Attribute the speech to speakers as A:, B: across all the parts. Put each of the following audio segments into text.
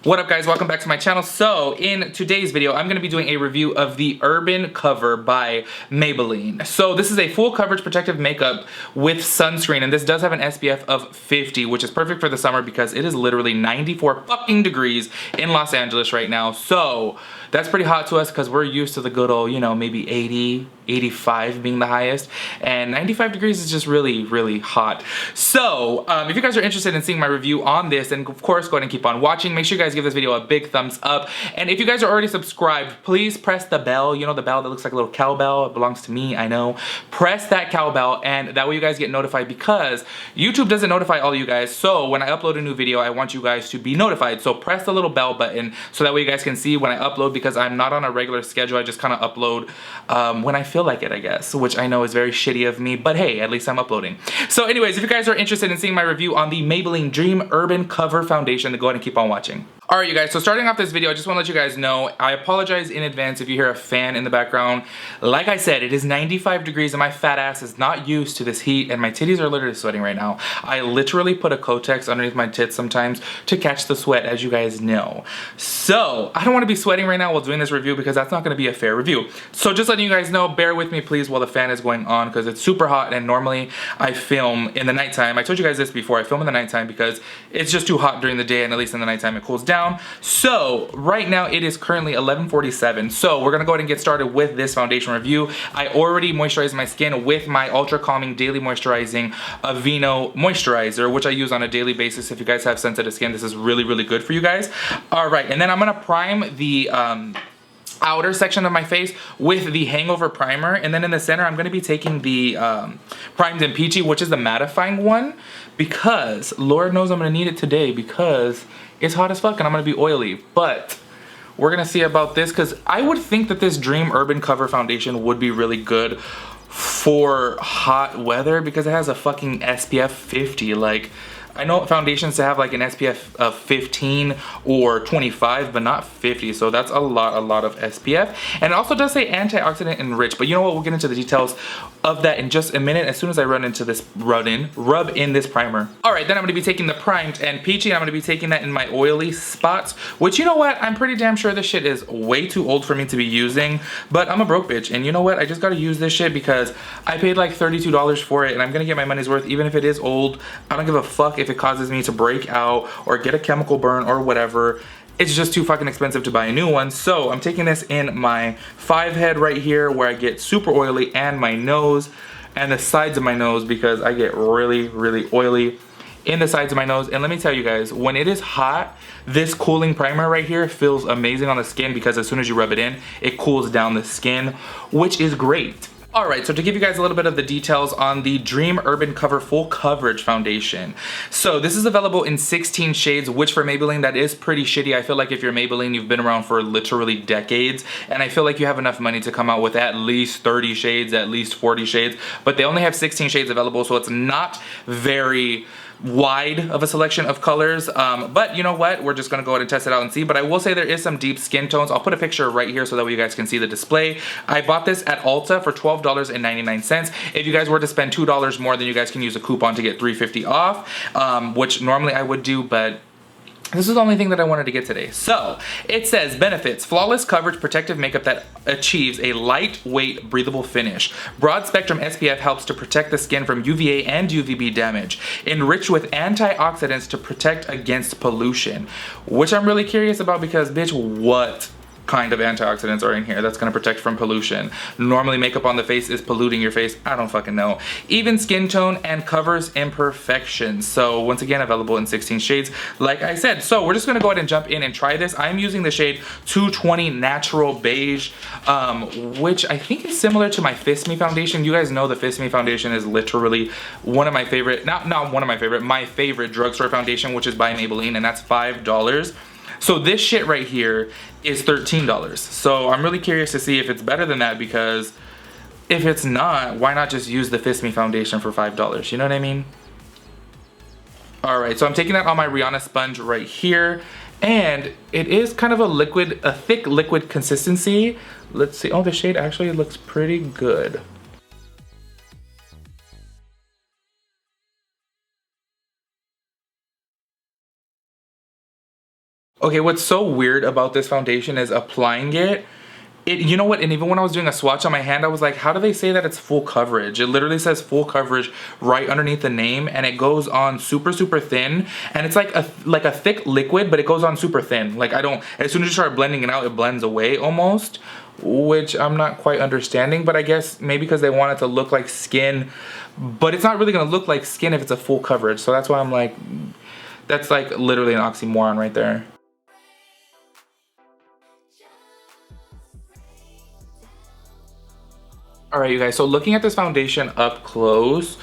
A: What up guys, welcome back to my channel. So in today's video, I'm gonna be doing a review of the Urban Cover by Maybelline. So this is a full coverage protective makeup with sunscreen, and this does have an SPF of 50, which is perfect for the summer because it is literally 94 fucking degrees in Los Angeles right now. So that's pretty hot to us because we're used to the good old, maybe 80, 85 being the highest, and 95 degrees is just really, really hot. So if you guys are interested in seeing my review on this, then of course go ahead and keep on watching. Make sure you guys give this video a big thumbs up, and if you guys are already subscribed, please press the bell, the bell that looks like a little cowbell. It belongs to me, I know. Press that cowbell, and that way you guys get notified because YouTube doesn't notify all of you guys. So when I upload a new video, I want you guys to be notified. So press the little bell button so that way you guys can see when I upload, because I'm not on a regular schedule. I just kind of upload when I feel like it, I guess, which I know is very shitty of me, but hey, at least I'm uploading. So anyways, if you guys are interested in seeing my review on the Maybelline Dream Urban Cover Foundation, then go ahead and keep on watching. Alright you guys, so starting off this video, I just want to let you guys know, I apologize in advance if you hear a fan in the background. Like I said, it is 95 degrees and my fat ass is not used to this heat, and my titties are literally sweating right now. I literally put a Kotex underneath my tits sometimes to catch the sweat, as you guys know. So, I don't want to be sweating right now while doing this review because that's not going to be a fair review. So just letting you guys know, bear with me please while the fan is going on because it's super hot, and normally I film in the nighttime. I told you guys this before, I film in the nighttime because it's just too hot during the day, and at least in the nighttime it cools down. So right now it is currently 11:47. So we're gonna go ahead and get started with this foundation review. I already moisturized my skin with my ultra calming daily moisturizing Aveeno moisturizer, which I use on a daily basis. If you guys have sensitive skin, this is really, really good for you guys. All right, and then I'm gonna prime the outer section of my face with the Hangover primer, and then in the center I'm going to be taking the Primed and Peachy, which is the mattifying one, because Lord knows I'm going to need it today because it's hot as fuck and I'm going to be oily. But we're going to see about this because I would think that this Dream Urban Cover Foundation would be really good for hot weather because it has a fucking SPF 50. Like, I know foundations to have like an SPF of 15 or 25, but not 50, so that's a lot of SPF. And it also does say antioxidant enriched, but you know what, we'll get into the details of that in just a minute as soon as I rub in this primer. All right, then I'm gonna be taking the Primed and Peachy, and I'm gonna be taking that in my oily spots, which, you know what, I'm pretty damn sure this shit is way too old for me to be using, but I'm a broke bitch, and you know what, I just gotta use this shit because I paid like $32 for it, and I'm gonna get my money's worth even if it is old. I don't give a fuck if it causes me to break out or get a chemical burn or whatever. It's just too fucking expensive to buy a new one. So I'm taking this in my 5 head right here where I get super oily, and my nose and the sides of my nose because I get really, really oily in the sides of my nose. And let me tell you guys, when it is hot, this cooling primer right here feels amazing on the skin because as soon as you rub it in, it cools down the skin, which is great. Alright, so to give you guys a little bit of the details on the Dream Urban Cover Full Coverage Foundation. So this is available in 16 shades, which for Maybelline, that is pretty shitty. I feel like if you're Maybelline, you've been around for literally decades, and I feel like you have enough money to come out with at least 30 shades, at least 40 shades, but they only have 16 shades available, so it's not very wide of a selection of colors, but you know what, we're just gonna go ahead and test it out and see. But I will say there is some deep skin tones. I'll put a picture right here so that way you guys can see the display. I bought this at Ulta for $12.99. If you guys were to spend $2 more, then you guys can use a coupon to get $3.50 off, which normally I would do, but this is the only thing that I wanted to get today. So, it says benefits: flawless coverage protective makeup that achieves a lightweight, breathable finish. Broad spectrum SPF helps to protect the skin from UVA and UVB damage. Enriched with antioxidants to protect against pollution. Which I'm really curious about because, bitch, what kind of antioxidants are in here that's going to protect from pollution? Normally makeup on the face is polluting your face. I don't fucking know. Even skin tone and covers imperfections. So once again, available in 16 shades like I said. So we're just going to go ahead and jump in and try this. I'm using the shade 220 Natural Beige, which I think is similar to my Fist Me foundation. You guys know the Fist Me foundation is literally one of my favorite, not one of my favorite, my favorite drugstore foundation, which is by Maybelline, and that's $5. So this shit right here is $13. So I'm really curious to see if it's better than that, because if it's not, why not just use the Fist Me foundation for $5? You know what I mean? Alright, so I'm taking that on my Rihanna sponge right here, and it is kind of a thick liquid consistency. Let's see. Oh, the shade actually looks pretty good. Okay, what's so weird about this foundation is applying it. You know what, and even when I was doing a swatch on my hand, I was like, how do they say that it's full coverage? It literally says full coverage right underneath the name, and it goes on super, super thin, and it's like a thick liquid, but it goes on super thin. Like, as soon as you start blending it out, it blends away almost, which I'm not quite understanding, but I guess maybe because they want it to look like skin, but it's not really gonna look like skin if it's a full coverage, so that's why I'm like, that's like literally an oxymoron right there. Alright, you guys, so looking at this foundation up close,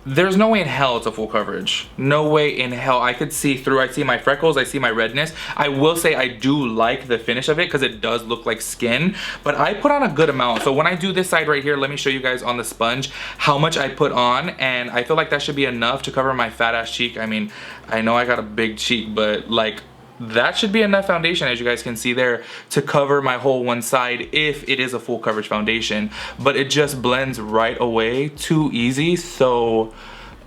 A: there's no way in hell it's a full coverage. No way in hell. I could see through. I see my freckles, I see my redness. I will say I do like the finish of it because it does look like skin, but I put on a good amount. So when I do this side right here, let me show you guys on the sponge how much I put on, and I feel like that should be enough to cover my fat ass cheek. I mean, I know I got a big cheek, but like, that should be enough foundation, as you guys can see there, to cover my whole one side if it is a full coverage foundation. But it just blends right away too easy, so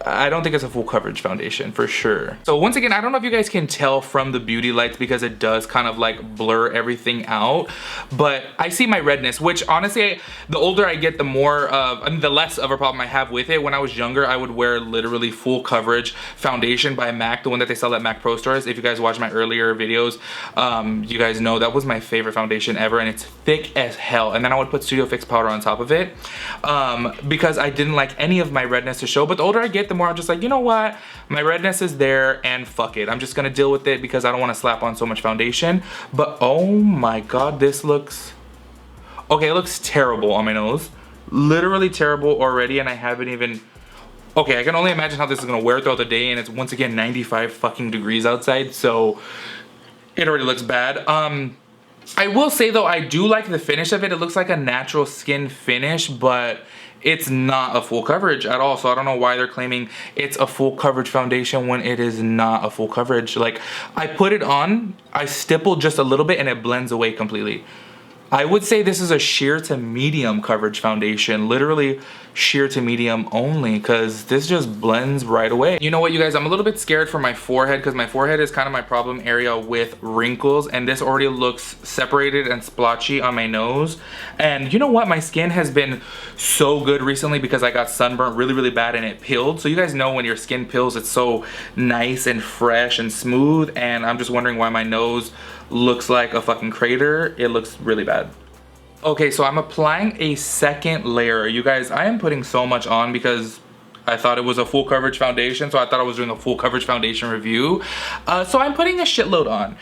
A: I don't think it's a full coverage foundation for sure. So once again, I don't know if you guys can tell from the beauty lights because it does kind of like blur everything out, but I see my redness, which honestly, the older I get, the more the less of a problem I have with it. When I was younger, I would wear literally full coverage foundation by MAC, the one that they sell at MAC Pro stores. If you guys watch my earlier videos, you guys know that was my favorite foundation ever, and it's thick as hell. And then I would put Studio Fix powder on top of it because I didn't like any of my redness to show. But the older I get, the more I'm just like, you know what, my redness is there and fuck it, I'm just gonna deal with it because I don't want to slap on so much foundation. But oh my god, this looks okay. It looks terrible on my nose, literally terrible already, and I haven't even, okay, I can only imagine how this is gonna wear throughout the day, and it's once again 95 fucking degrees outside, so it already looks bad. I will say though, I do like the finish of it. It looks like a natural skin finish, but it's not a full coverage at all. So I don't know why they're claiming it's a full coverage foundation when it is not a full coverage. Like, I put it on, I stippled just a little bit and it blends away completely. I would say this is a sheer to medium coverage foundation, literally sheer to medium only, because this just blends right away. You know what, you guys, I'm a little bit scared for my forehead because my forehead is kind of my problem area with wrinkles, and this already looks separated and splotchy on my nose. And you know what, my skin has been so good recently because I got sunburnt really, really bad and it peeled. So you guys know when your skin peels, it's so nice and fresh and smooth, and I'm just wondering why my nose looks like a fucking crater. It looks really bad. Okay, so I'm applying a second layer. You guys, I am putting so much on because I thought it was a full coverage foundation, so I thought I was doing a full coverage foundation review. So I'm putting a shitload on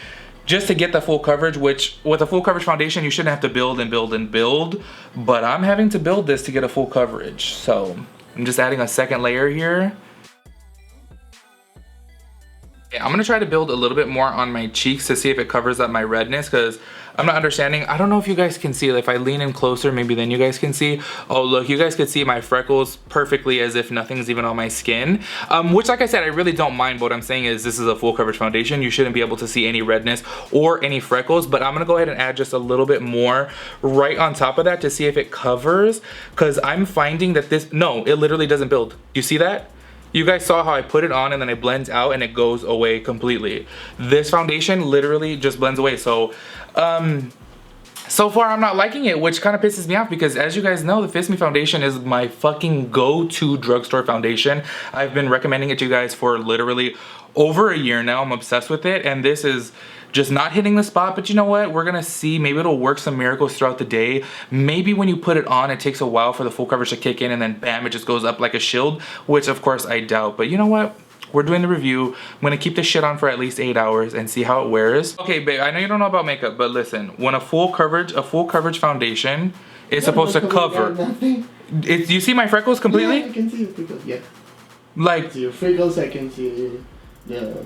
A: just to get the full coverage, which with a full coverage foundation, you shouldn't have to build and build and build, but I'm having to build this to get a full coverage. So I'm just adding a second layer here. Okay, I'm gonna try to build a little bit more on my cheeks to see if it covers up my redness, because I'm not understanding. I don't know if you guys can see. If I lean in closer, maybe then you guys can see. Oh look, you guys could see my freckles perfectly as if nothing's even on my skin. Which, like I said, I really don't mind. But what I'm saying is this is a full coverage foundation. You shouldn't be able to see any redness or any freckles. But I'm gonna go ahead and add just a little bit more right on top of that to see if it covers, because I'm finding that this, no, it literally doesn't build. You see that? You guys saw how I put it on and then it blends out and it goes away completely. This foundation literally just blends away. So so far I'm not liking it, which kind of pisses me off because, as you guys know, the Fist Me foundation is my fucking go-to drugstore foundation. I've been recommending it to you guys for literally over a year now. I'm obsessed with it, and this is just not hitting the spot. But you know what, we're gonna see. Maybe it'll work some miracles throughout the day. Maybe when you put it on, it takes a while for the full coverage to kick in, and then bam, it just goes up like a shield, which of course I doubt. But you know what, we're doing the review. I'm gonna keep this shit on for at least 8 hours and see how it wears. Okay, babe, I know you don't know about makeup, but listen, when a full coverage foundation is supposed to cover. You see my freckles completely?
B: Yeah, I can see your freckles, yeah.
A: Like,
B: I can see your freckles, I can see the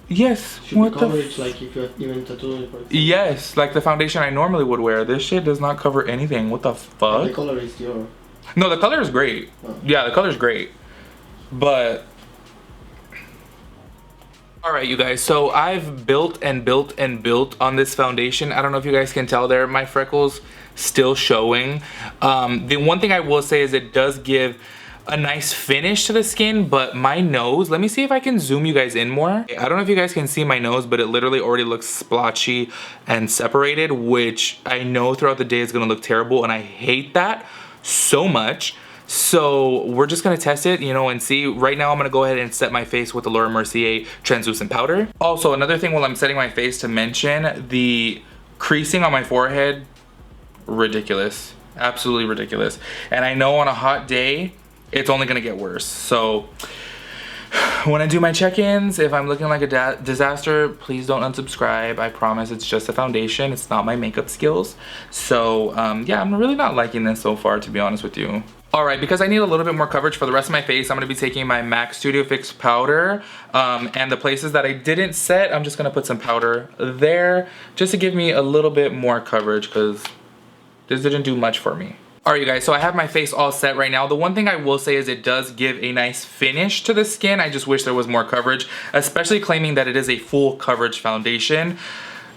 A: yes.
B: should
A: What
B: be coverage, like if you're even tattooing, for example.
A: Yes, like the foundation I normally would wear. This shit does not cover anything. What the fuck?
B: The color is your...
A: No, the color is great.
B: Oh.
A: Yeah, the color is great. But alright, you guys, so I've built and built and built on this foundation. I don't know if you guys can tell there, my freckles still showing. The one thing I will say is it does give a nice finish to the skin, but my nose, let me see if I can zoom you guys in more. I don't know if you guys can see my nose, but it literally already looks splotchy and separated, which I know throughout the day is gonna look terrible, and I hate that so much. So we're just gonna test it, you know, and see. Right now I'm gonna go ahead and set my face with the Laura Mercier translucent powder. Also, another thing while I'm setting my face to mention, the creasing on my forehead, ridiculous, absolutely ridiculous. And I know on a hot day, it's only gonna get worse. So when I do my check-ins, if I'm looking like a disaster, please don't unsubscribe. I promise it's just a foundation. It's not my makeup skills. So yeah, I'm really not liking this so far, to be honest with you. All right, because I need a little bit more coverage for the rest of my face, I'm gonna be taking my MAC Studio Fix powder, and the places that I didn't set, I'm just gonna put some powder there just to give me a little bit more coverage, because this didn't do much for me. All right, you guys, so I have my face all set right now. The one thing I will say is it does give a nice finish to the skin. I just wish there was more coverage, especially claiming that it is a full coverage foundation.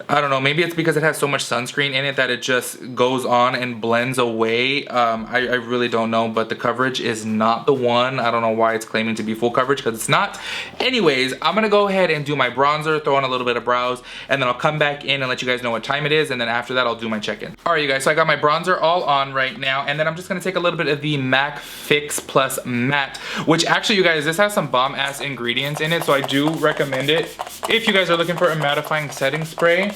A: I don't know, maybe it's because it has so much sunscreen in it that it just goes on and blends away. I really don't know, but the coverage is not the one. I don't know why it's claiming to be full coverage, because it's not. Anyways, I'm gonna go ahead and do my bronzer, throw on a little bit of brows, and then I'll come back in and let you guys know what time it is, and then after that I'll do my check-in. All right, you guys, so I got my bronzer all on right now, and then I'm just gonna take a little bit of the MAC Fix Plus Matte, which actually, you guys, this has some bomb-ass ingredients in it, so I do recommend it if you guys are looking for a mattifying setting spray.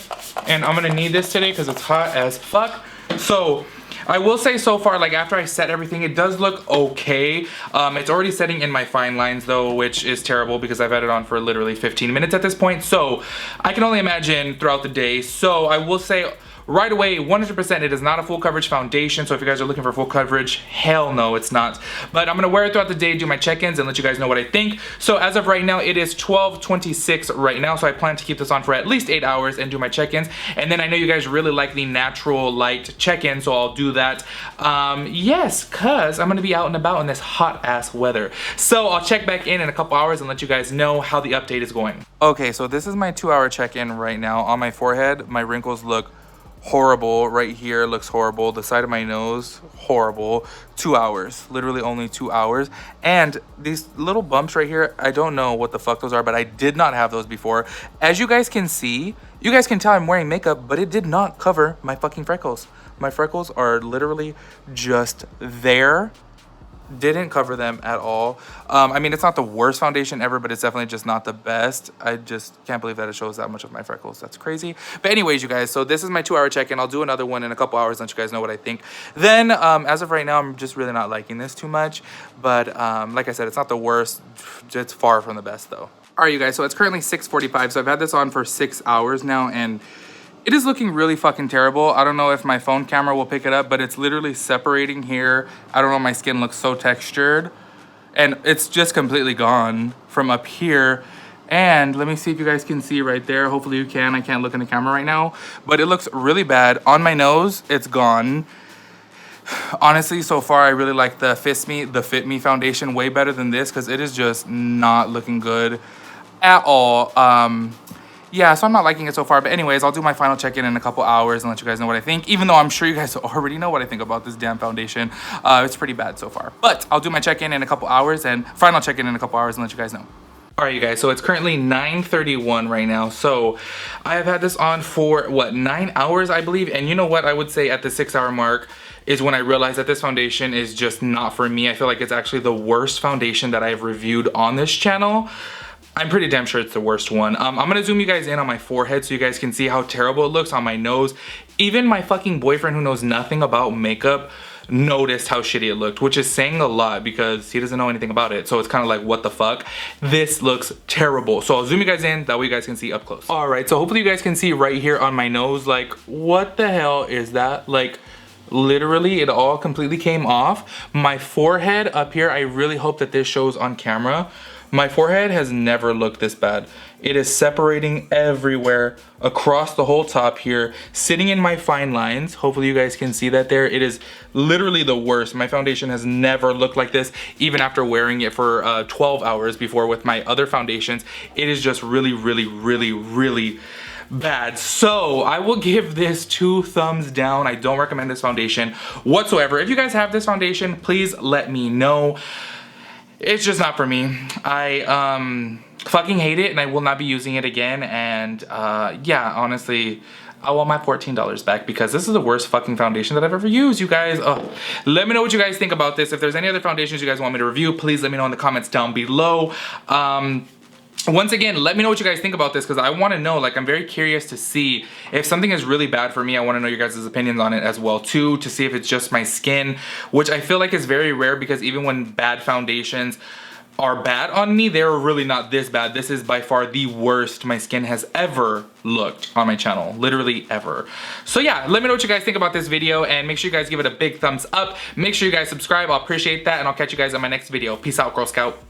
A: And I'm gonna need this today because it's hot as fuck. So I will say so far, like after I set everything, it does look okay. It's already setting in my fine lines though, which is terrible because I've had it on for literally 15 minutes at this point. So I can only imagine throughout the day. So I will say right away, 100% it is not a full coverage foundation. So if you guys are looking for full coverage, hell no, it's not. But I'm gonna wear it throughout the day, do my check-ins, and let you guys know what I think. So as of right now, it is 12:26 right now. So I plan to keep this on for at least 8 hours and do my check-ins. And then I know you guys really like the natural light check-in, so I'll do that. Yes, cause I'm gonna be out and about in this hot ass weather. So I'll check back in a couple hours and let you guys know how the update is going. Okay, so this is my 2-hour check-in right now. On my forehead, my wrinkles look horrible. Right here looks horrible. The side of my nose, horrible. 2 hours, literally only 2 hours. And these little bumps right here, I don't know what the fuck those are, but I did not have those before. As you guys can see, you guys can tell I'm wearing makeup, but it did not cover my fucking freckles. My freckles are literally just there. Didn't cover them at all. I mean, it's not the worst foundation ever, but it's definitely just not the best. I just can't believe that it shows that much of my freckles. That's crazy. But anyways, you guys, so this is my 2-hour check-in. I'll do another one in a couple hours, let you guys know what I think. Then, as of right now, I'm just really not liking this too much. But like I said, it's not the worst. It's far from the best, though. All right, you guys, so it's currently 6:45. So I've had this on for 6 hours now, and it is looking really fucking terrible. I don't know if my phone camera will pick it up, but it's literally separating here. I don't know, my skin looks so textured. And it's just completely gone from up here. And let me see if you guys can see right there. Hopefully you can. I can't look in the camera right now. But it looks really bad. On my nose, it's gone. Honestly, so far, I really like the Fit Me foundation way better than this because it is just not looking good at all. Yeah, so I'm not liking it so far. But anyways, I'll do my final check-in in a couple hours and let you guys know what I think. Even though I'm sure you guys already know what I think about this damn foundation. It's pretty bad so far. But I'll do my check-in in a couple hours and final check-in in a couple hours and let you guys know. All right, you guys, so it's currently 9:31 right now. So I have had this on for, what, 9 hours, I believe. And you know what? I would say at the 6-hour mark is when I realized that this foundation is just not for me. I feel like it's actually the worst foundation that I've reviewed on this channel. I'm pretty damn sure it's the worst one. I'm gonna zoom you guys in on my forehead so you guys can see how terrible it looks on my nose. Even my fucking boyfriend who knows nothing about makeup noticed how shitty it looked, which is saying a lot because he doesn't know anything about it. So it's kind of like, what the fuck? This looks terrible. So I'll zoom you guys in, that way you guys can see up close. All right, so hopefully you guys can see right here on my nose, like, what the hell is that? Like, literally, it all completely came off. My forehead up here, I really hope that this shows on camera. My forehead has never looked this bad. It is separating everywhere across the whole top here, sitting in my fine lines. Hopefully you guys can see that there. It is literally the worst. My foundation has never looked like this, even after wearing it for 12 hours before with my other foundations. It is just really, really, really, really bad. So I will give this 2 thumbs down. I don't recommend this foundation whatsoever. If you guys have this foundation, please let me know. it's just not for me. I fucking hate it and I will not be using it again. And yeah, honestly, I want my $14 back because this is the worst fucking foundation that I've ever used, you guys. Oh, let me know what you guys think about this. If there's any other foundations you guys want me to review, please let me know in the comments down below. Once again, let me know what you guys think about this because I want to know, like, I'm very curious to see if something is really bad for me. I want to know your guys' opinions on it as well too, to see if it's just my skin, which I feel like is very rare because even when bad foundations are bad on me, they're really not this bad. This is by far the worst my skin has ever looked on my channel, literally ever. So yeah, let me know what you guys think about this video and make sure you guys give it a big thumbs up. Make sure you guys subscribe, I'll appreciate that, and I'll catch you guys on my next video. Peace out, Girl Scout.